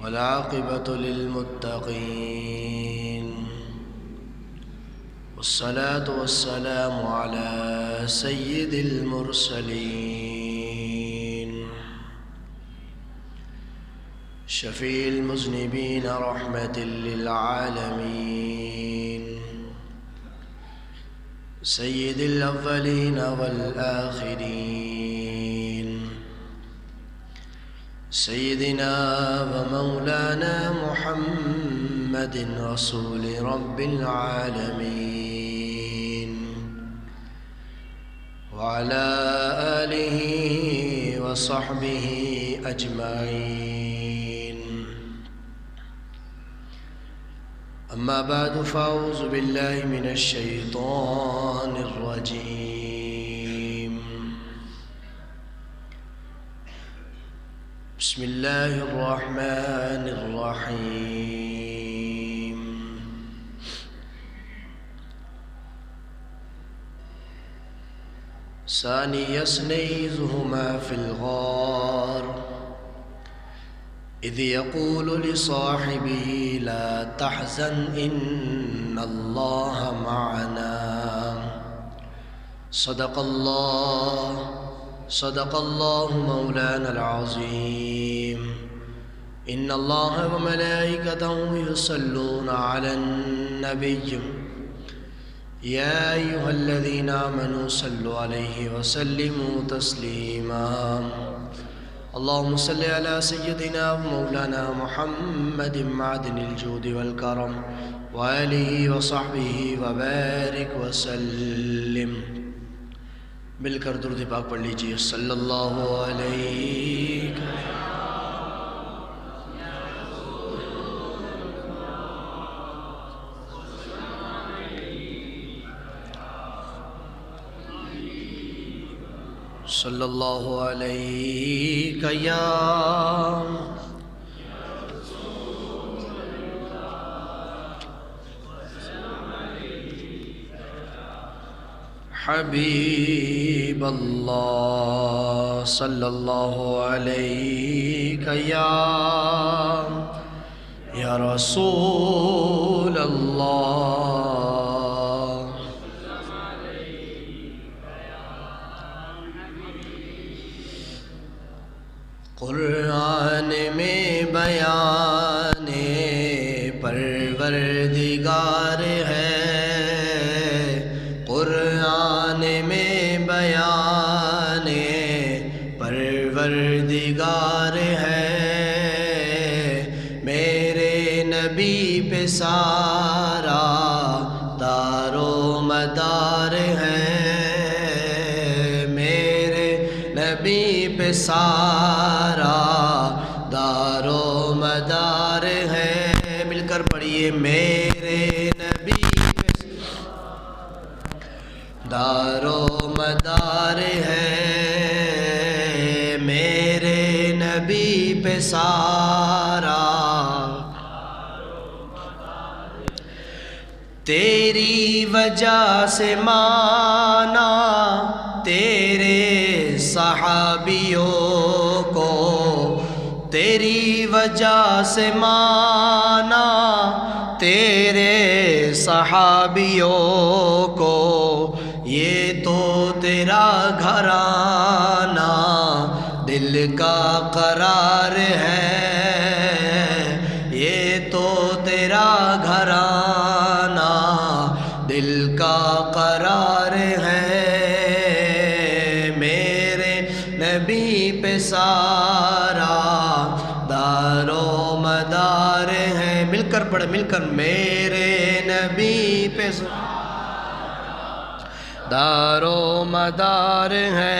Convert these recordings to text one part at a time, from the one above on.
والعاقبة للمتقين، والصلاة والسلام على سيد المرسلين شفيع المذنبين رحمة للعالمين، سيد الأولين والآخرين، سيدنا ومولانا محمد رسول رب العالمين، وعلى آله وصحبه أجمعين. أما بعد، فأعوذ بالله من الشيطان الرجيم. بسم الله الرحمن الرحيم. ثاني اثنين إذ هما في الغار إذ يقول لصاحبه لا تحزن إن الله معنا. صدق الله مولانا العظيم. إن الله وملائكته يصلون على النبي يا أيها الذين آمنوا صلوا عليه وسلموا تسليما. اللهم صل على سيدنا ومولانا محمد معدن الجود والكرم وآله وصحبه وبارك وسلم. مل کر درود پاک پڑھ لیجئے. صلی اللہ علیہ صلی اللہ علیہ یا حبیب اللہ. صلی اللہ علیہ یا رسول اللہ. قرآن میں بیان پروردگار ہے، قرآن میں بیان پروردگار ہے. میرے نبی پہ سارا دار و مدار ہے، میرے نبی پہ سارا دار و مدار ہے. مل کر پڑھیے. میرے نبی پہ دار و مدار ہے، میرے نبی پہ سارا. تیری وجہ سے مانا تیرے صحابیوں کو، تیری وجہ سے مانا تیرے صحابیوں کو. یہ تو تیرا گھرانہ دل کا قرار ہے، یہ تو تیرا گھرانہ دل کا قرار ہے. میرے نبی پہ سارا دار و مدار ہے. مل کر پڑھ، مل کر. میرے نبی پہ دار و مدار ہے.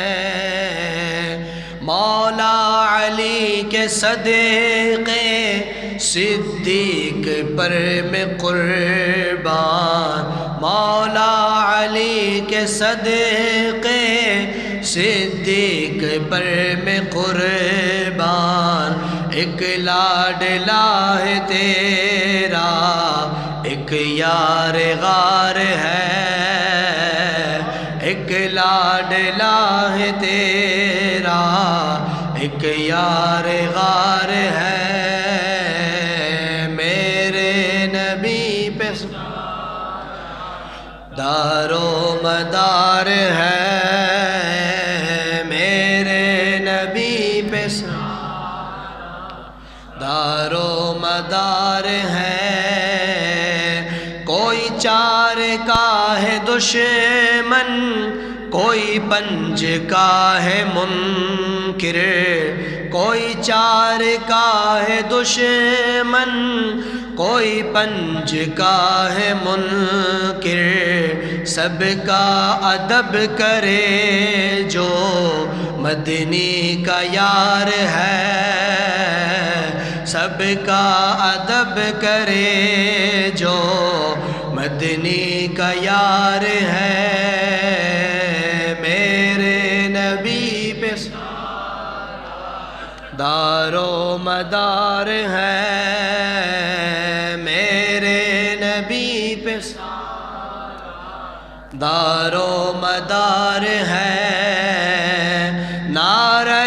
مولا علی کے صدقے صدیق پر میں قربان، مولا علی کے صدقے صدیق پر میں قربان. ایک لاڈلا ہے تیرا ایک یار غار ہے، ایک لاڈلا ہے تیرا، ایک یار غار ہے، ہے میرے نبی پہ دار و مدار ہے کوئی چار کا ہے دشمن کوئی پنج کا ہے منکر کوئی چار کا ہے دشمن کوئی پنج کا ہے منکر سب کا ادب کرے جو مدنی کا یار ہے سب کا ادب کرے جو مدنی کا یار ہے میرے نبی پہ دار و مدار ہے میرے نبی پہ دار و مدار ہے نعرہ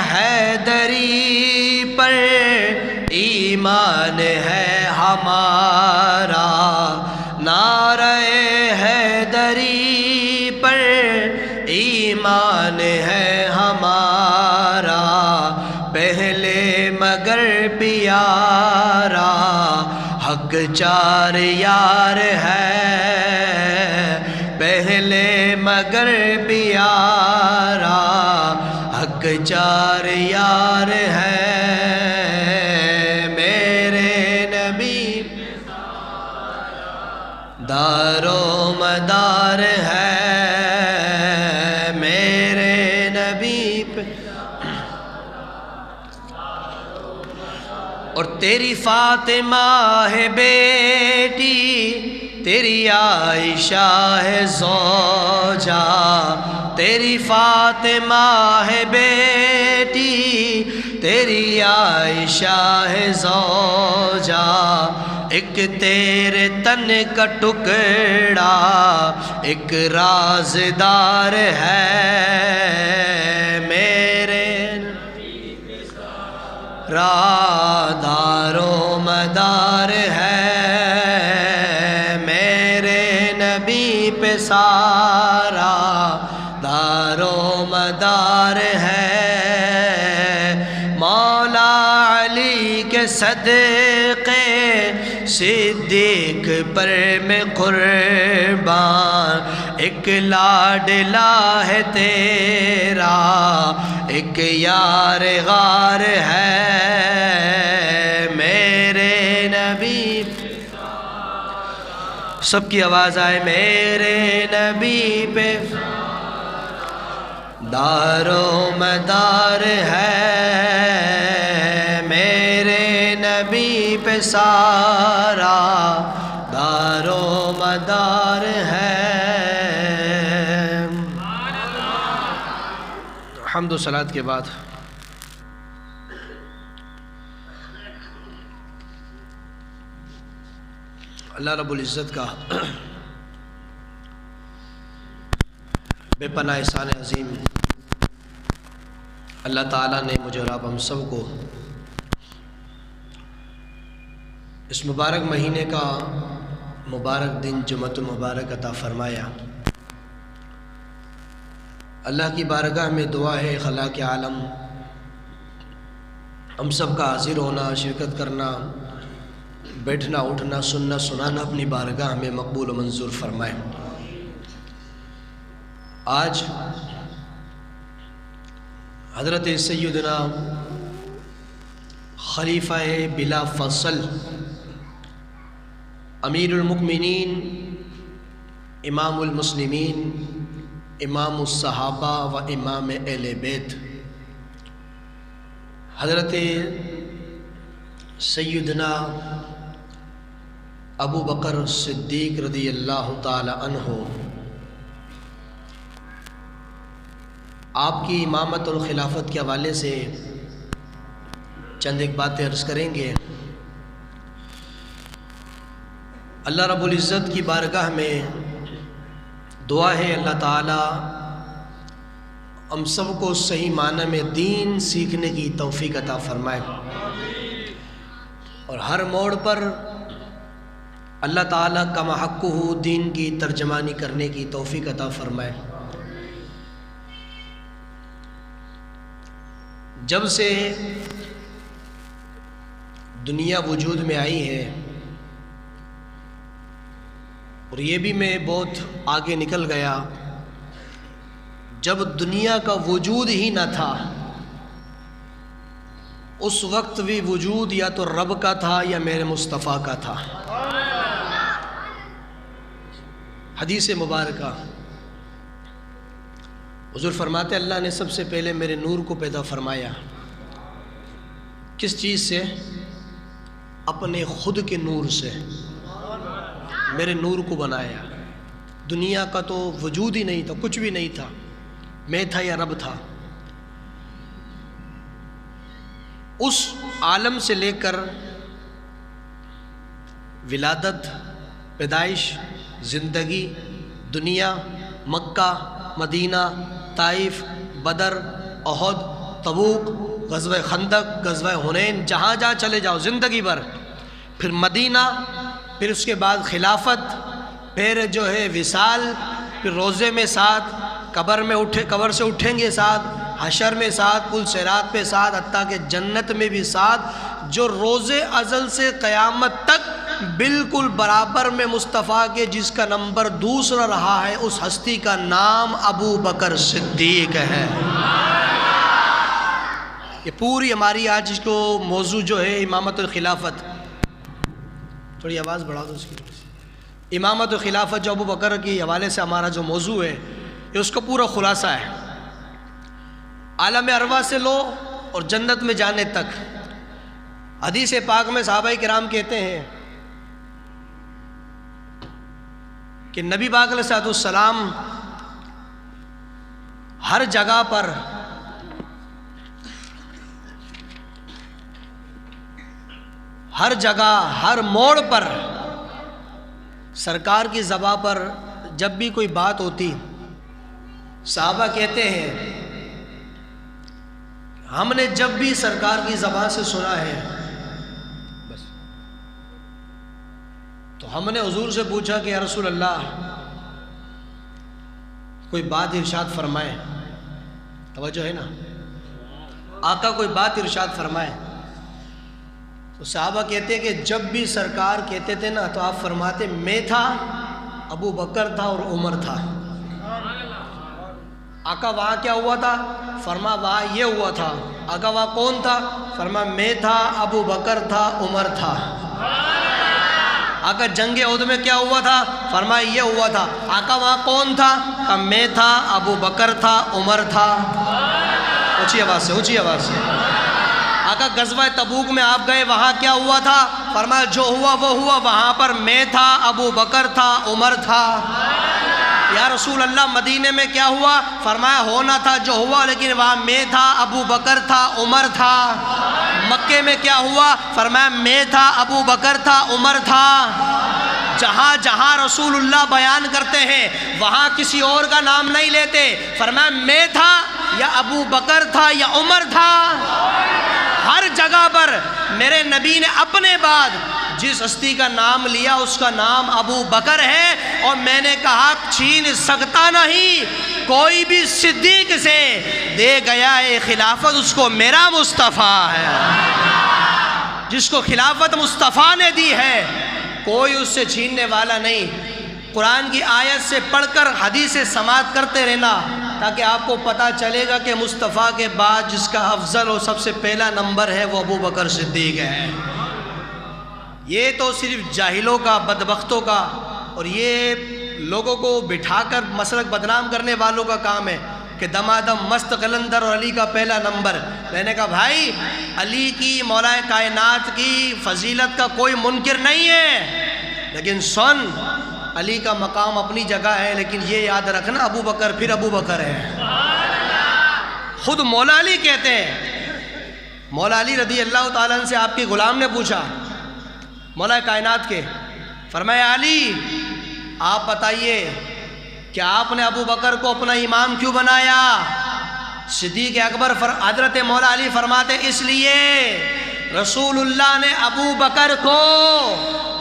حیدری پر ایمان ہے ہمارا نعرہ حیدری پر ایمان ہے ہمارا پہلے مگر پیارا حق چار یار ہے پہلے مگر پیارا حق چار یار ہے میرے نبی دار و مدار ہے میرے نبی پہ اور تیری فاطمہ ہے بیٹی تیری عائشہ ہے زوجہ تیری فاطمہ ہے بیٹی تیری عائشہ ہے زوجہ ایک تیرے تن کا ٹکڑا ایک رازدار ہے میرے دار و مدار ہے میرے نبی پہ سارا دار و مدار ہے مولا علی کے صدقے صدیق پر میں قربان ایک لاڈلا ہے تیرا ایک یار غار ہے میرے نبی سب کی آواز آئے میرے نبی پہ دار و مدار ہے میرے نبی پہ سارا دار و مدار ہے حمد و صلات کے بعد اللہ رب العزت کا بے پناہ احسان عظیم اللہ تعالیٰ نے مجھے اور آپ ہم سب کو اس مبارک مہینے کا مبارک دن جمعۃ المبارک عطا فرمایا اللہ کی بارگاہ میں دعا ہے خلاق عالم ہم سب کا حاضر ہونا شرکت کرنا بیٹھنا اٹھنا سننا سنانا اپنی بارگاہ میں مقبول و منظور فرمائے آج حضرت سیدنا خلیفہ بلا فصل امیر المؤمنین امام المسلمین امام الصحابہ و امام اہل بیت حضرت سیدنا ابو بکر صدیق رضی اللہ تعالی عنہ آپ کی امامت اور خلافت کے حوالے سے چند ایک باتیں عرض کریں گے اللہ رب العزت کی بارگاہ میں دعا ہے اللہ تعالی ہم سب کو صحیح معنی میں دین سیکھنے کی توفیق عطا فرمائے اور ہر موڑ پر اللہ تعالیٰ کما حقہ دین کی ترجمانی کرنے کی توفیق عطا فرمائے جب سے دنیا وجود میں آئی ہے، اور یہ بھی میں بہت آگے نکل گیا، جب دنیا کا وجود ہی نہ تھا اس وقت بھی وجود یا تو رب کا تھا یا میرے مصطفیٰ کا تھا۔ حدیث مبارکہ حضور فرماتے اللہ نے سب سے پہلے میرے نور کو پیدا فرمایا۔ کس چیز سے؟ اپنے خود کے نور سے میرے نور کو بنایا۔ دنیا کا تو وجود ہی نہیں تھا، کچھ بھی نہیں تھا، میں تھا یا رب تھا۔ اس عالم سے لے کر ولادت، پیدائش، زندگی، دنیا، مکہ، مدینہ، طائف، بدر، احد، تبوک، غزوہ خندق، غزوہ حنین، جہاں جہاں چلے جاؤ زندگی بھر، پھر مدینہ، پھر اس کے بعد خلافت، پھر جو ہے وصال، پھر روزے میں ساتھ، قبر سے اٹھیں گے ساتھ، حشر میں ساتھ، پل صراط پہ ساتھ، حتیٰ کہ جنت میں بھی ساتھ۔ جو روز ازل سے قیامت تک بالکل برابر میں مصطفیٰ کے جس کا نمبر دوسرا رہا ہے، اس ہستی کا نام ابو بکر صدیق ہے۔ یہ پوری ہماری آج کو موضوع جو ہے امامت الخلافت، تھوڑی آواز بڑھا دو اس کی، امامت الخلافت جو ابو بکر کے حوالے سے ہمارا جو موضوع ہے، یہ اس کا پورا خلاصہ ہے۔ عالم ارواح سے لو اور جنت میں جانے تک۔ حدیث پاک میں صحابہ کرام کہتے ہیں کہ نبی پاک علیہ السلام ہر جگہ پر ہر موڑ پر سرکار کی زبان پر جب بھی کوئی بات ہوتی، صحابہ کہتے ہیں ہم نے جب بھی سرکار کی زبان سے سنا ہے، بس تو ہم نے حضور سے پوچھا کہ یا رسول اللہ کوئی بات ارشاد فرمائے، توجہ ہے نا، آقا کوئی بات ارشاد فرمائے۔ تو صحابہ کہتے ہیں کہ جب بھی سرکار کہتے تھے نا تو آپ فرماتے میں تھا، ابو بکر تھا اور عمر تھا۔ آقا وہاں کیا ہوا تھا؟ فرما وہاں یہ ہوا تھا۔ آقا وہاں کون تھا؟ فرما میں تھا، ابو بکر تھا، عمر تھا۔ آقا جنگ احد میں کیا ہوا تھا؟ فرما یہ ہوا تھا۔ آقا وہاں کون تھا؟ میں تھا، ابو بکر تھا، عمر تھا۔ اونچی آواز سے، اونچی آواز سے۔ آقا غزوہ تبوک میں آپ گئے، وہاں کیا ہوا تھا؟ فرمایا جو ہوا وہ ہوا، وہاں پر میں تھا، ابو بکر تھا، عمر تھا۔ یا رسول اللہ مدینے میں کیا ہوا؟ فرمایا ہونا تھا جو ہوا، لیکن وہاں میں تھا، ابو بکر تھا، عمر تھا۔ مکے میں کیا ہوا؟ فرمایا میں تھا، ابو بکر تھا، عمر تھا۔ جہاں جہاں رسول اللہ بیان کرتے ہیں وہاں کسی اور کا نام نہیں لیتے، فرمایا میں تھا یا ابو بکر تھا یا عمر تھا۔ ہر جگہ پر میرے نبی نے اپنے بعد جس ہستی کا نام لیا اس کا نام ابو بکر ہے، اور میں نے کہا چھین سکتا نہیں کوئی بھی صدیق سے، دے گیا ہے خلافت اس کو میرا مصطفیٰ ہے۔ جس کو خلافت مصطفیٰ نے دی ہے کوئی اس سے چھیننے والا نہیں۔ قرآن کی آیت سے پڑھ کر حدیث سماعت کرتے رہنا تاکہ آپ کو پتہ چلے گا کہ مصطفیٰ کے بعد جس کا افضل اور سب سے پہلا نمبر ہے وہ ابو بکر صدیق ہے۔ یہ تو صرف جاہلوں کا، بدبختوں کا، اور یہ لوگوں کو بٹھا کر مسلک بدنام کرنے والوں کا کام ہے کہ دمادم مست قلندر اور علی کا پہلا نمبر۔ میں نے کہا بھائی علی کی، مولا کائنات کی فضیلت کا کوئی منکر نہیں ہے، لیکن سن علی کا مقام اپنی جگہ ہے، لیکن یہ یاد رکھنا ابو بکر پھر ابو بکر ہے۔ خود مولا علی کہتے ہیں، مولا علی رضی اللہ تعالیٰ عنہ سے آپ کے غلام نے پوچھا مولا کائنات کے، فرمایا علی آپ بتائیے کہ آپ نے ابو بکر کو اپنا امام کیوں بنایا؟ صدیق اکبر حضرت مولا علی فرماتے اس لیے رسول اللہ نے ابو بکر کو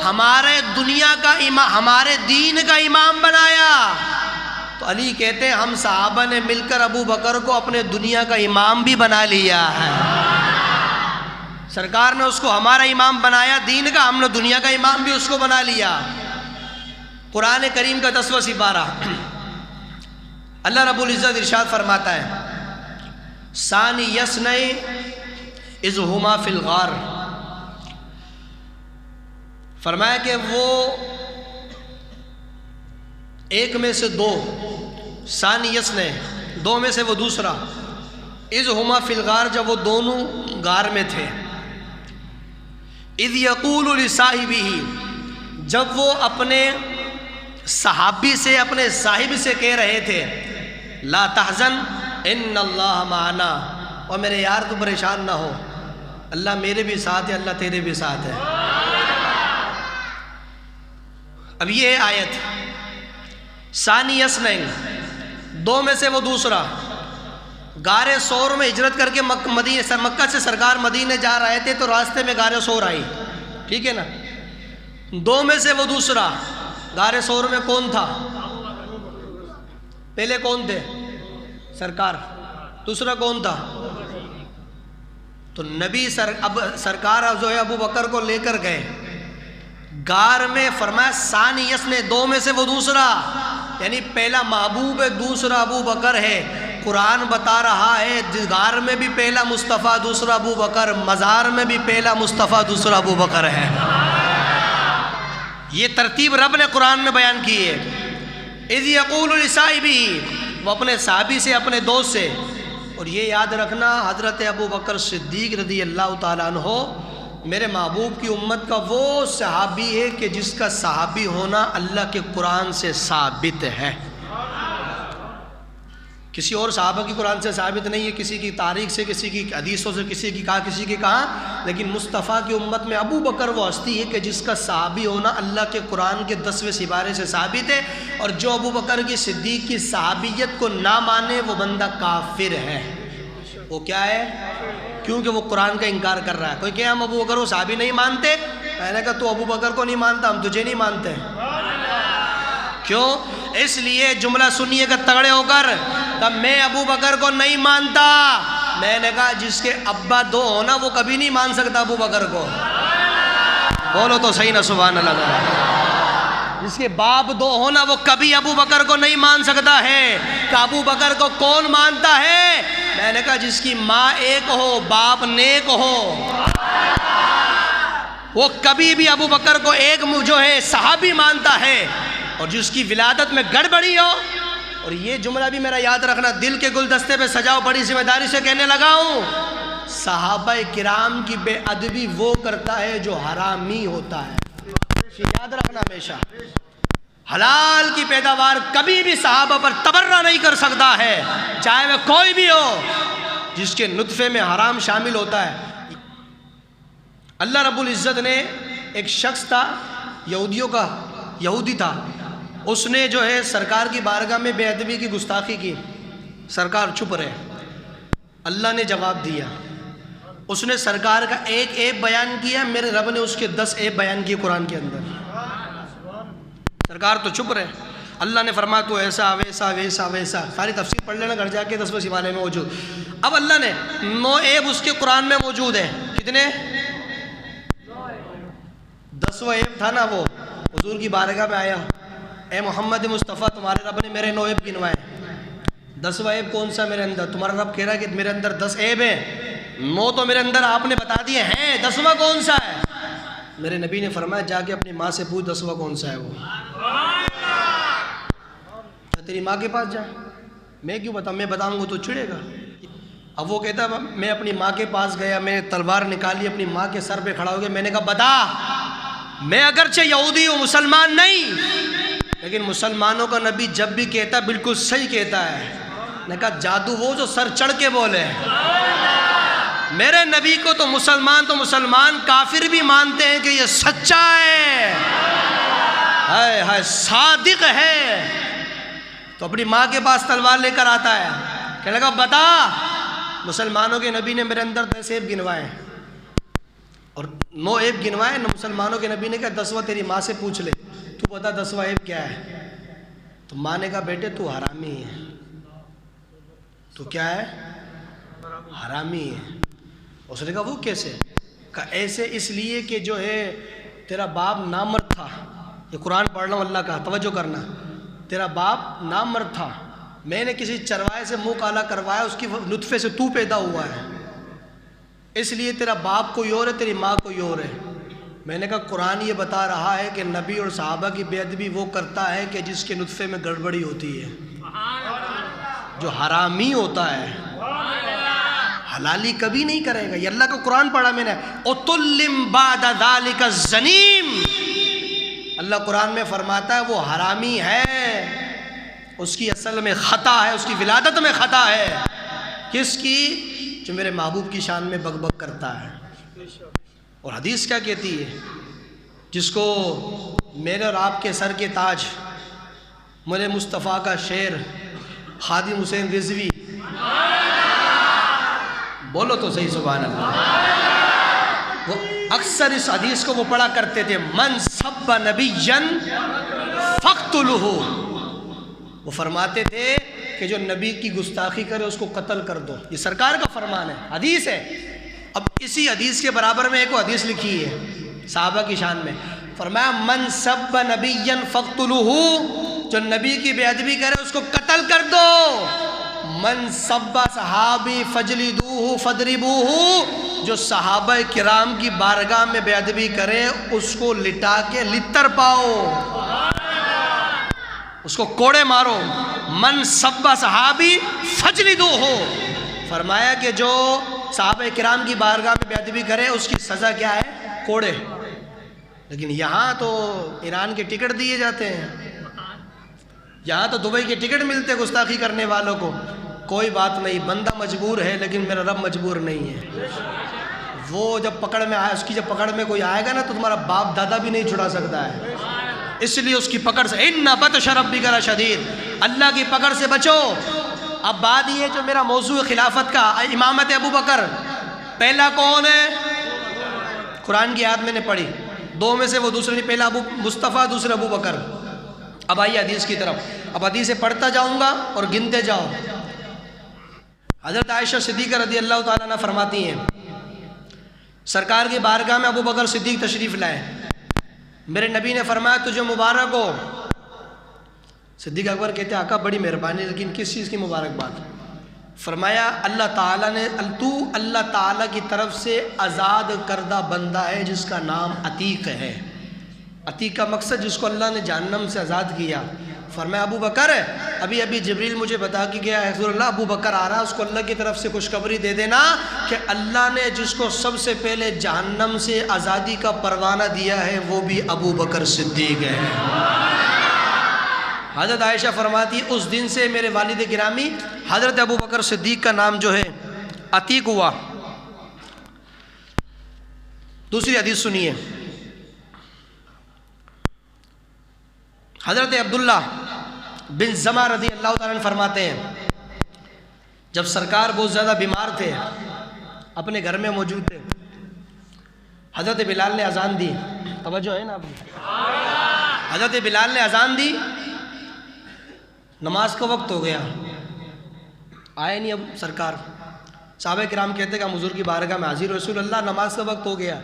ہمارے دنیا کا امام، ہمارے دین کا امام بنایا، تو علی کہتے ہیں ہم صحابہ نے مل کر ابو بکر کو اپنے دنیا کا امام بھی بنا لیا ہے۔ سرکار نے اس کو ہمارا امام بنایا دین کا، ہم نے دنیا کا امام بھی اس کو بنا لیا۔ قرآن کریم کا 10واں سپارہ اللہ رب العزت ارشاد فرماتا ہے ثانی یسنئ اذ ہما فی الغار، فرمایا کہ وہ ایک میں سے دو، ثانی یسنئ دو میں سے وہ دوسرا، اذ ہما فی الغار جب وہ دونوں غار میں تھے، اذ یقول لصاحبہ جب وہ اپنے صحابی سے اپنے صاحب سے کہہ رہے تھے لا تحزن ان اللہ معنا، اور میرے یار تو پریشان نہ ہو، اللہ میرے بھی ساتھ ہے، اللہ تیرے بھی ساتھ ہے۔ اب یہ آیت ثانی یسنئ دو میں سے وہ دوسرا، غار ثور میں ہجرت کر کے مکہ سے سرکار مدینے جا رہے تھے تو راستے میں غار ثور آئی، ٹھیک ہے نا، دو میں سے وہ دوسرا، غار ثور میں کون تھا؟ پہلے کون تھے؟ سرکار، دوسرا کون تھا؟ تو نبی سرکار جو ہے ابو بکر کو لے کر گئے غار میں، فرمایا ثانی یسنئ دو میں سے وہ دوسرا، یعنی پہلا محبوب ہے، دوسرا ابو بکر ہے۔ قرآن بتا رہا ہے غار میں بھی پہلا مصطفیٰ دوسرا ابو بکر، مزار میں بھی پہلا مصطفیٰ دوسرا ابو بکر ہے۔ یہ ترتیب رب نے قرآن میں بیان کی ہے۔ اذ یقول لصاحبہ وہ اپنے صحابی سے اپنے دوست سے، اور یہ یاد رکھنا حضرت ابو بکر صدیق رضی اللہ تعالیٰ عنہ میرے محبوب کی امت کا وہ صحابی ہے کہ جس کا صحابی ہونا اللہ کے قرآن سے ثابت ہے۔ کسی اور صحابہ کی قرآن سے ثابت نہیں ہے، کسی کی تاریخ سے، کسی کی حدیثوں سے، کسی کی کہا، لیکن مصطفیٰ کی امت میں ابو بکر وہ ہستی ہے کہ جس کا صحابی ہونا اللہ کے قرآن کے 10ویں سپارے سے ثابت ہے، اور جو ابو بکر کی صدیق کی صحابیت کو نہ مانے وہ بندہ کافر ہے۔ وہ کیا ہے؟ کیونکہ وہ قرآن کا انکار کر رہا ہے۔ کوئی کہ ہم ابو بکر کو صحابی نہیں مانتے، میں نے کہا تو ابو بکر کو نہیں مانتا، ہم تجھے نہیں مانتے۔ کیوں؟ اس لیے جملہ سنیے گا تگڑے ہو کر، تب میں ابو بکر کو نہیں مانتا، میں نے کہا جس کے ابا دو ہونا وہ کبھی نہیں مان سکتا ابو بکر کو، بولو تو صحیح نا سبحان اللہ۔ جس کے باپ دو ہونا وہ کبھی ابو بکر کو نہیں مان سکتا ہے۔ کہ ابو بکر کو کون مانتا ہے؟ میں نے کہا جس کی ماں ایک ہو، باپ نیک ہو، وہ کبھی بھی ابو بکر کو ایک جو ہے صحابی مانتا ہے، اور جس کی ولادت میں گڑبڑی ہو۔ اور یہ جملہ بھی میرا یاد رکھنا، دل کے گلدستے پہ سجاؤ، بڑی ذمہ داری سے کہنے لگا ہوں، صحابہ کرام کی بے ادبی وہ کرتا ہے جو حرامی ہوتا ہے، یاد رکھنا ہمیشہ۔ حلال کی پیداوار کبھی بھی صحابہ پر تبرہ نہیں کر سکتا ہے، چاہے وہ کوئی بھی ہو جس کے نطفے میں حرام شامل ہوتا ہے۔ اللہ رب العزت نے ایک شخص تھا، یہودی تھا، اس نے جو ہے سرکار کی بارگاہ میں بے ادبی کی گستاخی کی، سرکار چپ رہے، اللہ نے جواب دیا، اس نے سرکار کا ایک عیب بیان کیا، میرے رب نے اس کے 10 عیب بیان کیے قرآن کے اندر، سرکار تو چپ رہے، اللہ نے فرمایا تو ایسا ویسا ویسا ویسا، ساری تفسیر پڑھ لینا گھر جا کے 10ویں سپارے میں موجود۔ اب اللہ نے 9 عیب اس کے قرآن میں موجود ہیں، کتنے؟ 10واں عیب تھا نا، وہ حضور کی بارگاہ میں آیا، اے محمد مصطفیٰ تمہارے رب نے میرے 9 عیب گنوائے، 10واں عیب کون سا میرے اندر؟ تمہارا رب کہہ رہا ہے کہ میرے اندر 10 عیب ہیں، 9 تو میرے اندر آپ نے بتا دیے ہیں، 10واں کون سا ہے؟ میرے نبی نے فرمایا جا کے اپنی ماں سے پوچھ 10واں کون سا ہے وہ، تیری ماں کے پاس جا، میں کیوں بتاؤں، میں بتاؤں گا تو چڑے گا۔ اب وہ کہتا ہے میں اپنی ماں کے پاس گیا، میں نے تلوار نکالی، اپنی ماں کے سر پہ کھڑا ہو گیا، میں نے کہا بتا، میں اگرچہ یہودی ہوں، مسلمان نہیں، لیکن مسلمانوں کا نبی جب بھی کہتا ہے بالکل صحیح کہتا ہے۔ نے کہا جادو وہ جو سر چڑھ کے بولے، میرے نبی کو تو مسلمان کافر بھی مانتے ہیں کہ یہ سچا ہے، ہائے صادق ہے، تو اپنی ماں کے پاس تلوار لے کر آتا ہے، کہنے لگا بتا، مسلمانوں کے نبی نے میرے اندر 10 عیب گنوائے اور 9 عیب گنوائے، مسلمانوں کے نبی نے کہا 10واں تیری ماں سے پوچھ لے، تو بتا 10واں عیب کیا ہے؟ تو ماں نے کہا بیٹے تو حرامی ہے. تو کیا ہے؟ حرامی ہے. اس نے کہا وہ کیسے؟ کہا ایسے اس لیے کہ جو ہے تیرا باپ نامرد تھا. یہ قرآن پڑھ رہا ہوں اللہ کا، توجہ کرنا. تیرا باپ نامرد تھا، میں نے کسی چروائے سے منہ کالا کروایا، اس کی نطفے سے تو پیدا ہوا ہے، اس لیے تیرا باپ کوئی اور ہے، تیری ماں کوئی اور ہے. میں نے کہا قرآن یہ بتا رہا ہے کہ نبی اور صحابہ کی بے ادبی وہ کرتا ہے کہ جس کے نطفے میں گڑبڑی ہوتی ہے. جو حرامی ہوتا ہے حلالی کبھی نہیں کرے گا. یہ اللہ کا قرآن پڑھا میں نے. اُتُلِّم بَعْدَ ذَلِكَ الزَّنِيمِ. اللہ قرآن میں فرماتا ہے وہ حرامی ہے، اس کی اصل میں خطا ہے، اس کی ولادت میں خطا ہے. کس کی؟ جو میرے محبوب کی شان میں بک بک کرتا ہے. اور حدیث کیا کہتی ہے؟ جس کو میرے اور آپ کے سر کے تاج میرے مصطفیٰ کا شعر خادم حسین رضوی، بولو تو صحیح سبحان اللہ، وہ اکثر اس حدیث کو وہ پڑھا کرتے تھے، من سب نبیا فاقتلہ. وہ فرماتے تھے کہ جو نبی کی گستاخی کرے اس کو قتل کر دو. یہ سرکار کا فرمان ہے، حدیث ہے. اب اسی حدیث کے برابر میں ایک حدیث لکھی ہے صحابہ کی شان میں، فرمایا من سب نبیا فاقتلہ، جو نبی کی بے ادبی کرے اس کو قتل کر دو. من سب صحابی فجلدوہ فضربوہ، جو صحابہ کرام کی بارگاہ میں بے ادبی کرے اس کو لٹا کے لتر پاؤ، اس کو کوڑے مارو. من سب صحابی فجلدوہ، فرمایا کہ جو صحابہ کرام کی بارگاہ میں بے ادبی کرے اس کی سزا کیا ہے؟ کوڑے. لیکن یہاں تو ایران کے ٹکٹ دیے جاتے ہیں، یہاں تو دبئی کے ٹکٹ ملتے گستاخی کرنے والوں کو. کوئی بات نہیں، بندہ مجبور ہے لیکن میرا رب مجبور نہیں ہے. وہ جب پکڑ میں آئے، اس کی جب پکڑ میں کوئی آئے گا نا تو تمہارا باپ دادا بھی نہیں چھڑا سکتا ہے. اس لیے اس کی پکڑ سے اِنَّ بَطْشَ رَبِّكَ لَشَدِيدٌ، اللہ کی پکڑ سے بچو. اب بات یہ جو میرا موضوع خلافت کا، امامت ابو بکر، پہلا کون ہے؟ قرآن کی آیت میں نے پڑھی، دو میں سے وہ دوسرے نہیں، پہلا ابو مصطفیٰ، دوسرا ابو بکر. اب آئیے حدیث کی طرف. اب حدیثیں پڑھتا جاؤں گا اور گنتے جاؤ. حضرت عائشہ صدیقہ رضی اللہ تعالیٰ عنہ فرماتی ہیں سرکار کی بارگاہ میں ابو بکر صدیق تشریف لائے. میرے نبی نے فرمایا تجھے مبارک ہو. صدیق اکبر کہتے ہیں آقا بڑی مہربانی، لیکن کس چیز کی مبارکباد؟ فرمایا اللہ تعالیٰ نے، تو اللہ تعالیٰ کی طرف سے آزاد کردہ بندہ ہے جس کا نام عتیق ہے. عتیق کا مقصد جس کو اللہ نے جہنم سے آزاد کیا. فرمایا ابو بکر ابھی جبریل مجھے بتا کے گیا ہے حضور اللہ ابو بکر آ رہا، اس کو اللہ کی طرف سے خوشخبری دے دینا کہ اللہ نے جس کو سب سے پہلے جہنم سے آزادی کا پروانہ دیا ہے وہ بھی ابو بکر صدیق ہے. حضرت عائشہ فرماتی اس دن سے میرے والد گرامی حضرت ابو بکر صدیق کا نام جو ہے عتیق ہوا. دوسری حدیث سنیے. حضرت عبداللہ بن زمع رضی اللہ تعالیٰ عنہ فرماتے ہیں جب سرکار بہت زیادہ بیمار تھے، اپنے گھر میں موجود تھے، حضرت بلال نے اذان دی. توجہ ہے نا آپ؟ حضرت بلال نے اذان دی، نماز کا وقت ہو گیا، آئے نہیں اب سرکار. صحابہ کرام کہتے کہ ہم حضور کی بارگاہ میں حاضر، رسول اللہ نماز کا وقت ہو گیا.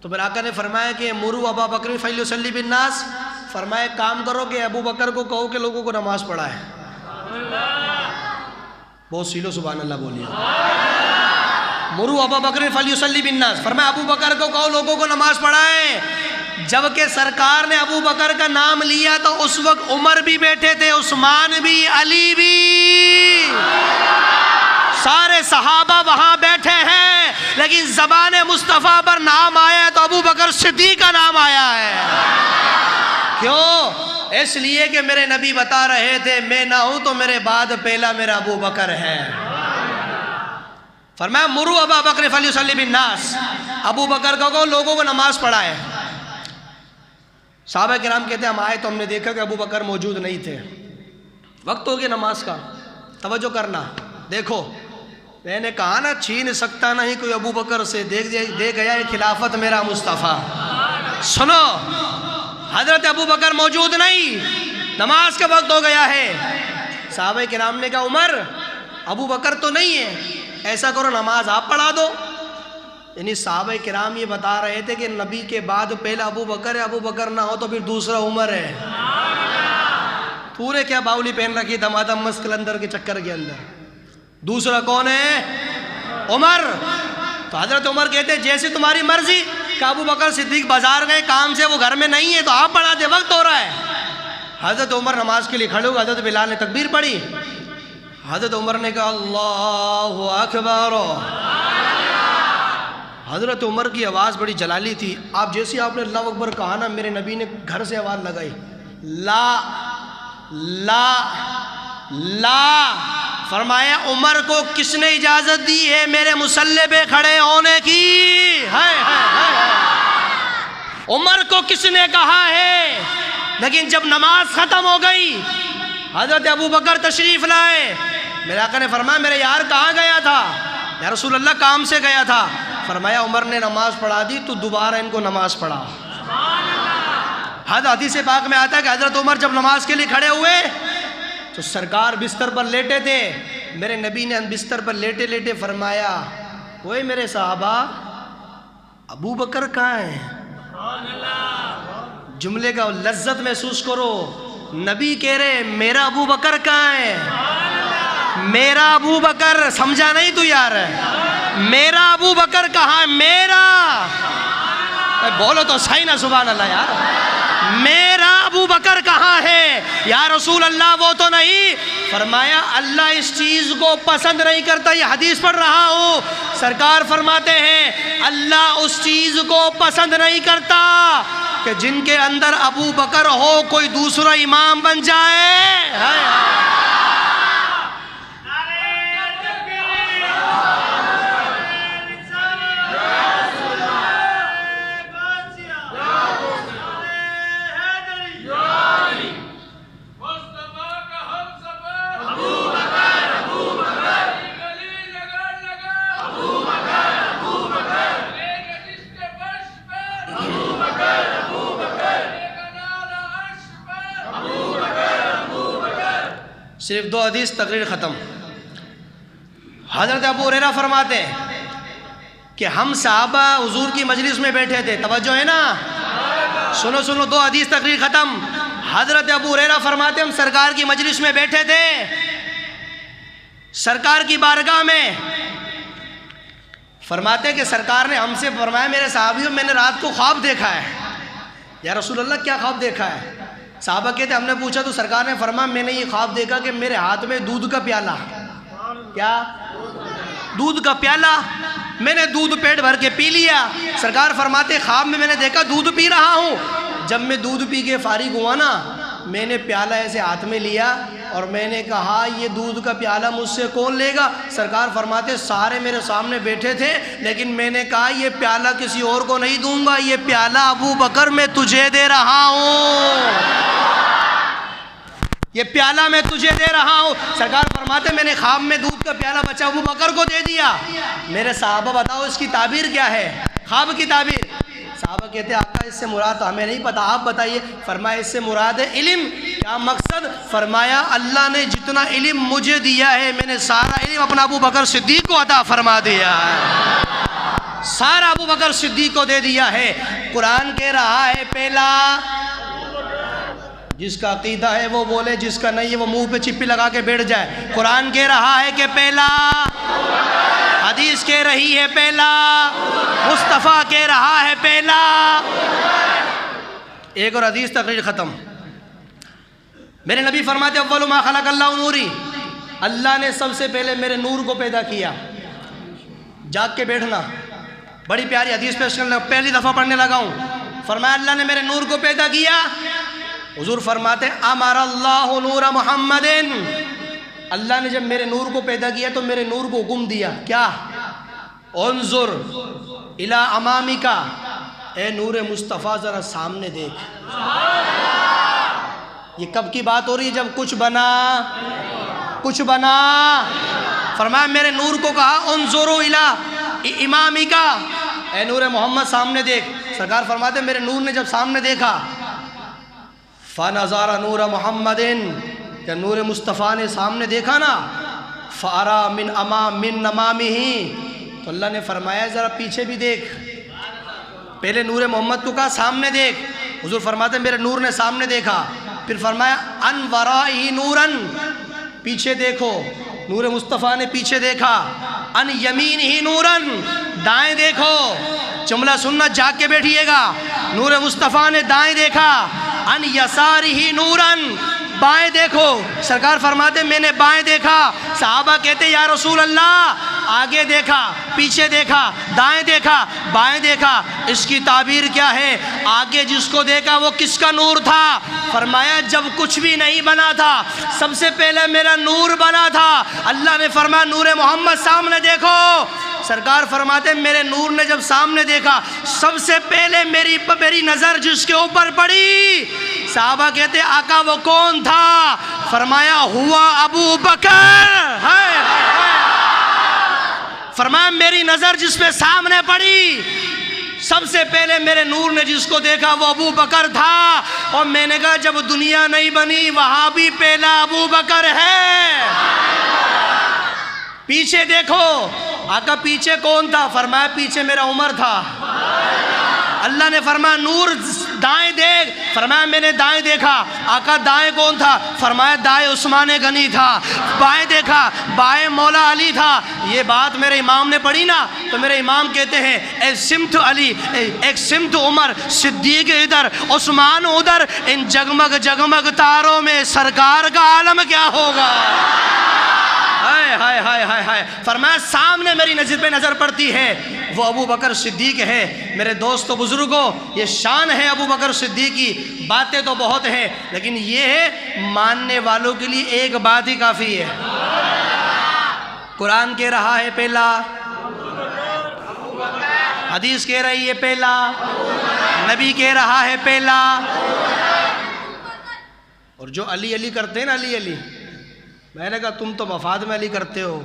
تو پھر آقا نے فرمایا کہ مروا ابا بکر فلیصلی بالناس، فرمایا کام کرو کہ ابو بکر کو کہو کہ لوگوں کو نماز پڑھائے. بہت سیلو سبحان اللہ بولیے. مروا ابا بکر فلیصلی بالناس، فرمایا ابو بکر کو کہو لوگوں کو نماز پڑھائے. جبکہ سرکار نے ابو بکر کا نام لیا تو اس وقت عمر بھی بیٹھے تھے، عثمان بھی، علی بھی، سارے صحابہ وہاں بیٹھے ہیں، لیکن زبان مصطفیٰ پر نام آیا ہے تو ابو بکر صدیق کا نام آیا ہے. کیوں؟ اس لیے کہ میرے نبی بتا رہے تھے میں نہ ہوں تو میرے بعد پہلا میرا ابو بکر ہے. فرمایا مروا ابا بکر فلیصلی بالناس، ابو بکر کو لوگوں کو نماز پڑھائے. صحابہ کرام کہتے ہیں ہم آئے تو ہم نے دیکھا کہ ابو بکر موجود نہیں تھے. وقت ہو گیا نماز کا. توجہ کرنا، دیکھو میں نے کہا نا چھین سکتا نہیں کوئی ابو بکر سے، دے گیا ہے خلافت میرا مصطفیٰ. سنو، حضرت ابو بکر موجود نہیں، نماز کا وقت ہو گیا ہے۔ صحابہ کرام نے کہا عمر ابو بکر تو نہیں ہے، ایسا کرو نماز آپ پڑھا دو۔ یعنی صحابہ کرام یہ بتا رہے تھے کہ نبی کے بعد پہلا ابو بکر ہے، ابو بکر نہ ہو تو پھر دوسرا عمر ہے۔ پورے کیا باولی پہن رکھی دمادم مست کلندر کے چکر کے اندر، دوسرا کون ہے؟ عمر۔ تو حضرت عمر کہتے ہیں جیسے تمہاری مرضی، کہ ابو بکر صدیق بازار گئے کام سے، وہ گھر میں نہیں ہے تو آپ پڑھا دے، وقت ہو رہا ہے۔ حضرت عمر نماز کے لیے کھڑے ہوئے، حضرت بلال نے تکبیر پڑھی، حضرت عمر نے کہا اللہ اکبر۔ حضرت عمر کی آواز بڑی جلالی تھی، آپ جیسے آپ نے اللہ اکبر کہا نا، میرے نبی نے گھر سے آواز لگائی، لا لا لا۔ فرمایا عمر کو کس نے اجازت دی ہے میرے مصلی پہ کھڑے ہونے کی؟ عمر کو کس نے کہا ہے؟ لیکن جب نماز ختم ہو گئی، حضرت ابو بکر تشریف لائے، میرے آقا نے فرمایا میرے یار کہاں گیا تھا؟ یا رسول اللہ کام سے گیا تھا۔ فرمایا عمر نے نماز پڑھا دی تو دوبارہ ان کو نماز پڑھا۔ حدیث پاک میں آتا ہے کہ حضرت عمر جب نماز کے لیے کھڑے ہوئے تو سرکار بستر پر لیٹے تھے، میرے نبی نے بستر پر لیٹے لیٹے فرمایا اوے میرے صحابہ ابو بکر کہاں ہیں؟ جملے کا لذت محسوس کرو، نبی کہہ رہے میرا ابو بکر کہاں ہے؟ میرا ابو بکر، سمجھا نہیں تو یار، میرا ابو بکر کہاں ہے؟ میرا، بولو تو صحیح نا سبحان اللہ یار، میرا ابو بکر کہاں ہے یا رسول اللہ؟ وہ تو نہیں۔ فرمایا اللہ اس چیز کو پسند نہیں کرتا، یہ حدیث پڑھ رہا ہوں، سرکار فرماتے ہیں اللہ اس چیز کو پسند نہیں کرتا کہ جن کے اندر ابو بکر ہو کوئی دوسرا امام بن جائے۔ صرف 2 حدیث، تقریر ختم۔ حضرت ابو ہریرہ فرماتے ہیں کہ ہم صحابہ حضور کی مجلس میں بیٹھے تھے، توجہ ہے نا، سنو 2 حدیث، تقریر ختم۔ حضرت ابو ہریرہ فرماتے ہیں ہم سرکار کی مجلس میں بیٹھے تھے، سرکار کی بارگاہ میں، فرماتے کہ سرکار نے ہم سے فرمایا میرے صحابیوں میں نے رات کو خواب دیکھا ہے۔ یا رسول اللہ کیا خواب دیکھا ہے؟ صحابہ کہتے ہم نے پوچھا تو سرکار نے فرمایا میں نے یہ خواب دیکھا کہ میرے ہاتھ میں دودھ کا پیالہ، کیا؟ دودھ کا پیالہ، میں نے دودھ پیٹ بھر کے پی لیا۔ سرکار فرماتے خواب میں نے دیکھا دودھ پی رہا ہوں، جب میں دودھ پی کے فارغ ہوا نا، میں نے پیالہ ایسے ہاتھ میں لیا اور میں نے کہا یہ دودھ کا پیالہ مجھ سے کون لے گا؟ سرکار فرماتے سارے میرے سامنے بیٹھے تھے، لیکن میں نے کہا یہ پیالہ کسی اور کو نہیں دوں گا، یہ پیالہ ابو بکر میں تجھے دے رہا ہوں، یہ پیالہ میں تجھے دے رہا ہوں۔ سرکار فرماتے میں نے خواب میں دودھ کا پیالہ بچا ابو بکر کو دے دیا۔ میرے صحابہ بتاؤ اس کی تعبیر کیا ہے؟ خواب کی تعبیر۔ صحابہ کہتے ہیں آقا اس سے مراد تو ہمیں نہیں پتا، آپ بتائیے۔ فرمایا اس سے مراد ہے علم۔ کیا مقصد؟ فرمایا اللہ نے جتنا علم مجھے دیا ہے میں نے سارا علم اپنا ابو بکر صدیق کو عطا فرما دیا ہے، سارا ابو بکر صدیق کو دے دیا ہے۔ قرآن کہہ رہا ہے پہلا، جس کا عقیدہ ہے وہ بولے، جس کا نہیں ہے وہ منہ پہ چپی لگا کے بیٹھ جائے۔ قرآن کہہ رہا ہے کہ پہلا، حدیث کہہ رہی ہے پہلا، مصطفیٰ کہہ رہا ہے پہلا۔ ایک اور حدیث، تقریر ختم۔ میرے نبی فرماتے اول ما خلق اللہ نوری، اللہ نے سب سے پہلے میرے نور کو پیدا کیا۔ جاگ کے بیٹھنا، بڑی پیاری حدیث پیش کرنا، پہلی دفعہ پڑھنے لگا ہوں۔ فرمایا اللہ نے میرے نور کو پیدا کیا۔ حضور فرماتے امر اللہ نور محمد، اللہ نے جب میرے نور کو پیدا کیا تو میرے نور کو حکم دیا، کیا؟ انظر الی امامک، اے نور مصطفیٰ ذرا سامنے دیکھ۔ یہ کب کی بات ہو رہی ہے؟ جب کچھ بنا۔ فرمایا میرے نور کو کہا انظروا الی امامک، اے نور محمد سامنے دیکھ۔ سرکار فرماتے میرے نور نے جب سامنے دیکھا، فَنَظَرَ نُورَ مُحَمَّدٍ، کہ نور مصطفیٰ نے سامنے دیکھا نا، فَأَرَى مِنْ نَمَامِهِ، تو اللہ نے فرمایا ذرا پیچھے بھی دیکھ۔ پہلے نور محمد کو کہا سامنے دیکھ، حضور فرماتے ہیں میرے نور نے سامنے دیکھا، پھر فرمایا ان ورائہ نورن، پیچھے دیکھو، نور مصطفیٰ نے پیچھے دیکھا، ان یمینہ نورن، دائیں دیکھو، جملہ سننا جاگ کے بیٹھیے گا، نور مصطفیٰ نے دائیں دیکھا، ان یسارہ نورن، بائیں دیکھو، سرکار فرماتے میں نے بائیں دیکھا، صحابہ کہتے یا رسول اللہ آگے دیکھا، پیچھے دیکھا، دائیں دیکھا، بائیں دیکھا، اس کی تعبیر کیا ہے؟ آگے جس کو دیکھا وہ کس کا نور تھا؟ فرمایا جب کچھ بھی نہیں بنا تھا سب سے پہلے میرا نور بنا تھا۔ اللہ نے فرمایا نور محمد سامنے دیکھو، سرکار فرماتے ہیں میرے نور نے جب سامنے دیکھا سب سے پہلے میری نظر جس کے اوپر پڑی، صحابہ کہتے آقا وہ کون تھا؟ فرمایا ہوا ابو بکر، فرمایا میری نظر جس پہ سامنے پڑی سب سے پہلے میرے نور نے جس کو دیکھا وہ ابو بکر تھا، اور میں نے کہا جب دنیا نہیں بنی وہاں بھی پہلا ابو بکر ہے۔ پیچھے دیکھو، آقا پیچھے کون تھا؟ فرمایا پیچھے میرا عمر تھا۔ اللہ نے فرمایا نور دائیں دیکھ، فرمایا میں نے دائیں دیکھا، آقا دائیں کون تھا؟ فرمایا دائیں عثمان غنی تھا۔ بائیں دیکھا، بائیں مولا علی تھا۔ یہ بات میرے امام نے پڑھی نا تو میرے امام کہتے ہیں ایک سمت علی، ایک سمت عمر، صدیق ادھر، عثمان ادھر، ان جگمگ جگمگ تاروں میں سرکار کا عالم کیا ہوگا؟ ہائے ہائے ہائے ہائے، فرمایا سامنے میری نظر پہ نظر پڑتی ہے وہ ابو بکر صدیق ہے۔ میرے دوستو بزرگوں، یہ شان ہے ابو بکر صدیق کی، باتیں تو بہت ہیں لیکن یہ ہے ماننے والوں کے لیے ایک بات ہی کافی ہے۔ قرآن کہہ رہا ہے پہلا، حدیث کہہ رہی ہے پہلا، نبی کہہ رہا ہے پہلا، اور جو علی علی کرتے ہیں نا، علی علی، میں نے کہا تم تو مفاد میں علی کرتے ہو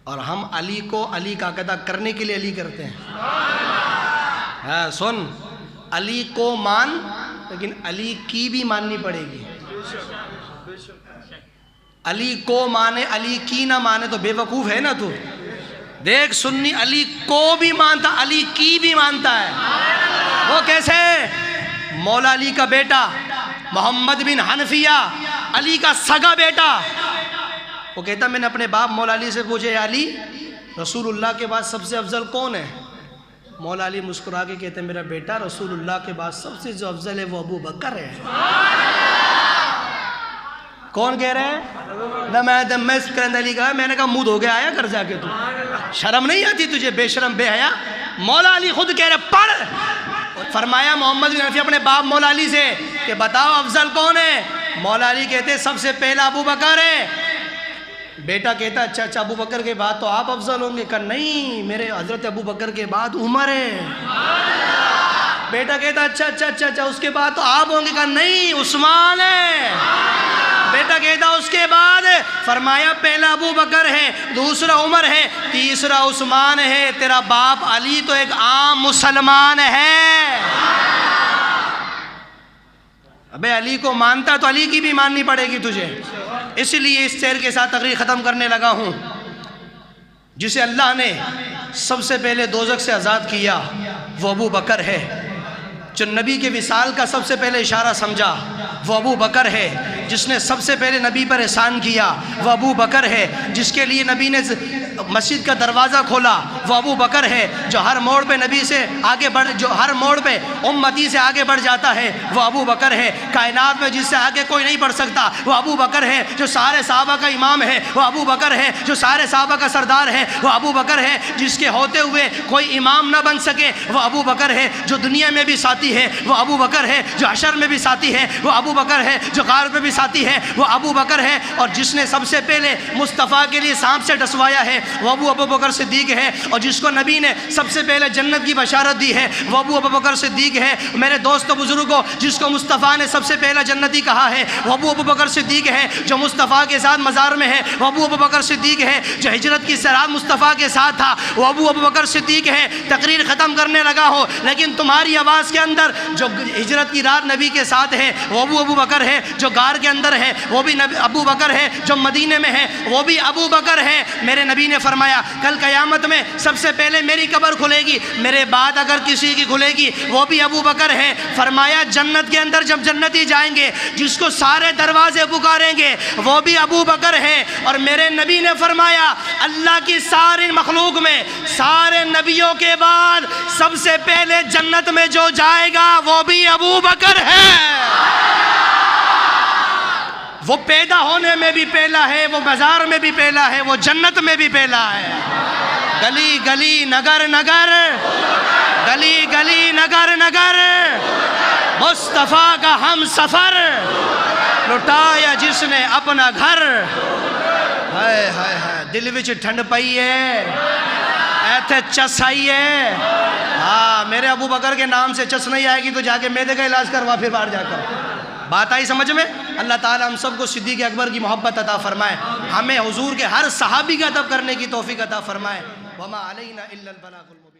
اور ہم علی کو علی کا عقیدہ کرنے کے لیے علی کرتے ہیں۔ ہاں سن، علی کو مان لیکن علی کی بھی ماننی پڑے گی۔ علی کو مانے علی کی نہ مانے تو بے وقوف ہے نا تو۔ دیکھ سنی علی کو بھی مانتا، علی کی بھی مانتا ہے۔ وہ کیسے؟ مولا علی کا بیٹا محمد بن حنفیہ، علی کا سگا بیٹا، وہ کہتا میں نے اپنے باپ مولا علی سے پوچھے یا علی رسول اللہ کے بعد سب سے افضل کون ہے؟ مولا علی مسکرا کے کہتے میرا بیٹا رسول اللہ کے بعد سب سے جو افضل ہے وہ ابو بکر ہے۔ کون کہہ رہے ہیں؟ نہ میں کرند علی کہا، میں نے کہا مود ہو گیا آیا کر جا کے تو، شرم نہیں آتی تجھے بے شرم بے حیا؟ مولا علی خود کہہ رہے پڑھ۔ فرمایا محمد بن حنفیہ اپنے باپ مولا علی سے کہ بتاؤ افضل کون ہے؟ مولا علی کہتے سب سے پہلا ابو بکر ہے۔ بیٹا کہتا اچھا اچھا ابو بکر کے بعد تو آپ افضل ہوں گے؟ کہا نہیں، میرے حضرت ابو بکر کے بعد عمر ہے۔ بیٹا کہتا اچھا اچھا اچھا اچھا اس کے بعد تو آپ ہوں گے؟ کہا نہیں، عثمان ہے۔ بیٹا کہتا اس کے بعد؟ فرمایا پہلا ابو بکر ہے، دوسرا عمر ہے، تیسرا عثمان ہے، تیرا باپ علی تو ایک عام مسلمان ہے۔ ابے علی کو مانتا تو علی کی بھی ماننی پڑے گی تجھے۔ اس لیے اس شعر کے ساتھ تقریر ختم کرنے لگا ہوں، جسے اللہ نے سب سے پہلے دوزخ سے آزاد کیا وہ ابو بکر ہے۔ جو نبی کے وصال کا سب سے پہلے اشارہ سمجھا وہ ابو بکر ہے۔ جس نے سب سے پہلے نبی پر احسان کیا وہ ابو بکر ہے۔ جس کے لیے نبی نے مسجد کا دروازہ کھولا وہ ابو بکر ہے۔ جو ہر موڑ پہ نبی سے آگے بڑھ، جو ہر موڑ پہ امتی سے آگے بڑھ جاتا ہے وہ ابو بکر ہے۔ کائنات میں جس سے آگے کوئی نہیں بڑھ سکتا وہ ابو بکر ہے۔ جو سارے صحابہ کا امام ہے وہ ابو بکر ہے۔ جو سارے صحابہ کا سردار ہے وہ ابو بکر ہے۔ جس کے ہوتے ہوئے کوئی امام نہ بن سکے وہ ابو بکر ہے۔ جو دنیا میں بھی ساتھی ہے وہ ابو بکر ہے۔ جو حشر میں بھی ساتھی ہے وہ ابو بکر ہے۔ جو غار پہ بھی ساتھی ہے وہ ابو بکر ہے، اور جس نے سب سے پہلے مصطفیٰ کے لیے سانپ سے ڈسوایا ہے وہ ابو بکر صدیق ہے، اور جس کو نبی نے سب سے پہلے جنت کی بشارت دی ہے وہ ابو بکر صدیق ہے۔ میرے دوستو بزرگوں، جس کو مصطفیٰ نے سب سے پہلا جنتی کہا ہے وہ ابو بکر صدیق ہے۔ جو مصطفیٰ کے ساتھ مزار میں ہے وہ ابو بکر صدیق ہے۔ جو ہجرت کی سرات مصطفیٰ کے ساتھ تھا وہ ابو بکر صدیق ہے۔ تقریر ختم کرنے لگا ہو لیکن تمہاری آواز کے اندر جو ہجرت کی رات نبی کے ساتھ ہے وہ ابو بکر ہے، جو غار کے اندر ہے وہ بھی ابو بکر ہے، جو مدینے میں ہے وہ بھی ابو بکر ہے۔ میرے نبی نے فرمایا کل قیامت میں سب سے پہلے میری قبر کھلے گی، میرے بعد اگر کسی کی کھلے گی وہ بھی ابو بکر ہے۔ فرمایا جنت کے اندر جب جنتی جائیں گے جس کو سارے دروازے پکاریں گے وہ بھی ابو بکر ہے۔ اور میرے نبی نے فرمایا اللہ کی ساری مخلوق میں سارے نبیوں کے بعد سب سے پہلے جنت میں جو جائے گا وہ بھی ابو بکر ہے۔ وہ پیدا ہونے میں بھی پہلا ہے، وہ بازار میں بھی پہلا ہے، وہ جنت میں بھی پہلا ہے۔ گلی گلی نگر نگر، گلی گلی نگر نگر، مصطفیٰ کا ہم سفر، لٹایا جس نے اپنا گھر۔ ہائے ہائے ہائے، دل وچ ٹھنڈ پئی ہے، ایتھے چس آئی ہے۔ ہاں، میرے ابو بکر کے نام سے چس نہیں آئے گی تو جا کے میدے کا علاج کروا پھر باہر جا کر۔ بات آئی سمجھ میں؟ اللہ تعالیٰ ہم سب کو صدیق اکبر کی محبت عطا فرمائے، ہمیں حضور کے ہر صحابی کا ادب کرنے کی توفیق عطا فرمائے۔ وما علینا الا البلاغ المبین۔